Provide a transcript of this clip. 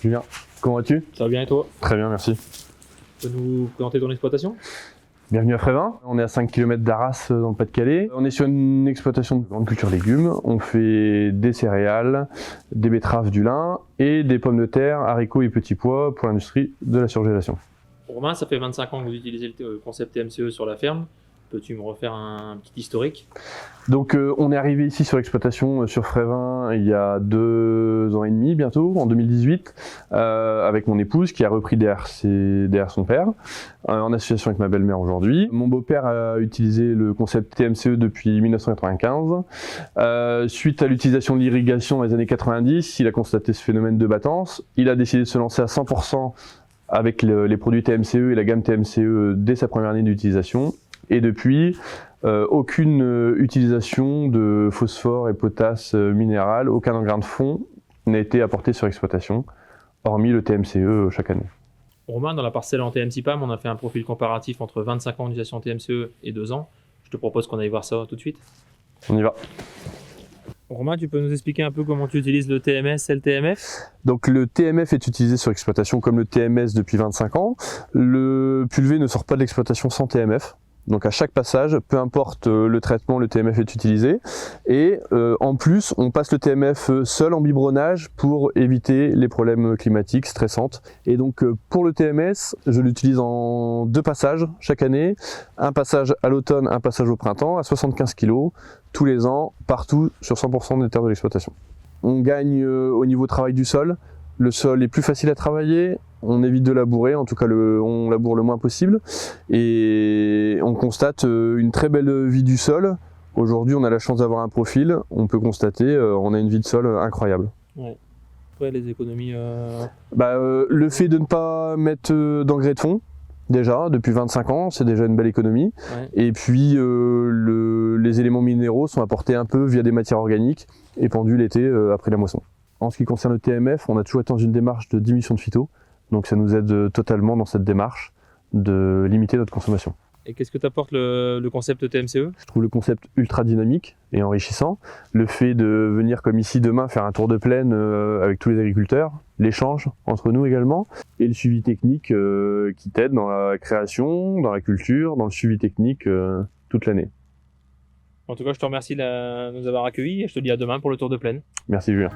Julien, comment vas-tu? Ça va bien et toi? Très bien, merci. Tu peux nous présenter ton exploitation? Bienvenue à Frévin. On est à 5 km d'Arras dans le Pas-de-Calais. On est sur une exploitation de grande culture légumes. On fait des céréales, des betteraves, du lin et des pommes de terre, haricots et petits pois pour l'industrie de la surgélation. Romain, ça fait 25 ans que vous utilisez le concept TMCE sur la ferme. Peux-tu me refaire un petit historique? Donc on est arrivé ici sur l'exploitation sur Frévin il y a 2 ans et demi bientôt, en 2018, avec mon épouse qui a repris derrière son père, en association avec ma belle-mère aujourd'hui. Mon beau-père a utilisé le concept TMCE depuis 1995. Suite à l'utilisation de l'irrigation dans les années 90, il a constaté ce phénomène de battance. Il a décidé de se lancer à 100% avec les produits TMCE et la gamme TMCE dès sa première année d'utilisation. Et depuis, aucune utilisation de phosphore et potasse minéral, aucun engrais de fond n'a été apporté sur l'exploitation, hormis le TMCE chaque année. Romain, dans la parcelle en TMCPAM, on a fait un profil comparatif entre 25 ans d'utilisation TMCE et 2 ans. Je te propose qu'on aille voir ça tout de suite. On y va. Romain, tu peux nous expliquer un peu comment tu utilises le TMS et le TMF? Donc le TMF est utilisé sur l'exploitation comme le TMS depuis 25 ans. Le pulvé ne sort pas de l'exploitation sans TMF. Donc à chaque passage, peu importe le traitement, le TMF est utilisé. Et en plus, on passe le TMF seul en biberonnage pour éviter les problèmes climatiques stressantes. Et donc pour le TMS, je l'utilise en 2 passages chaque année. Un passage à l'automne, un passage au printemps, à 75 kg, tous les ans, partout, sur 100% des terres de l'exploitation. On gagne au niveau travail du sol. Le sol est plus facile à travailler, on évite de labourer, en tout cas on laboure le moins possible, et on constate une très belle vie du sol. Aujourd'hui on a la chance d'avoir un profil, on peut constater on a une vie de sol incroyable. Ouais. Après les économies... Le fait de ne pas mettre d'engrais de fond, déjà depuis 25 ans, c'est déjà une belle économie. Ouais. Et puis les éléments minéraux sont apportés un peu via des matières organiques, épandus l'été après la moisson. En ce qui concerne le TMF, on a toujours été dans une démarche de diminution de phyto, donc ça nous aide totalement dans cette démarche de limiter notre consommation. Et qu'est-ce que t'apporte le concept TMCE? Je trouve le concept ultra dynamique et enrichissant. Le fait de venir comme ici demain faire un tour de plaine avec tous les agriculteurs, l'échange entre nous également, et le suivi technique qui t'aide dans la création, dans la culture, dans le suivi technique toute l'année. En tout cas, je te remercie de nous avoir accueillis et je te dis à demain pour le tour de plaine. Merci Julien.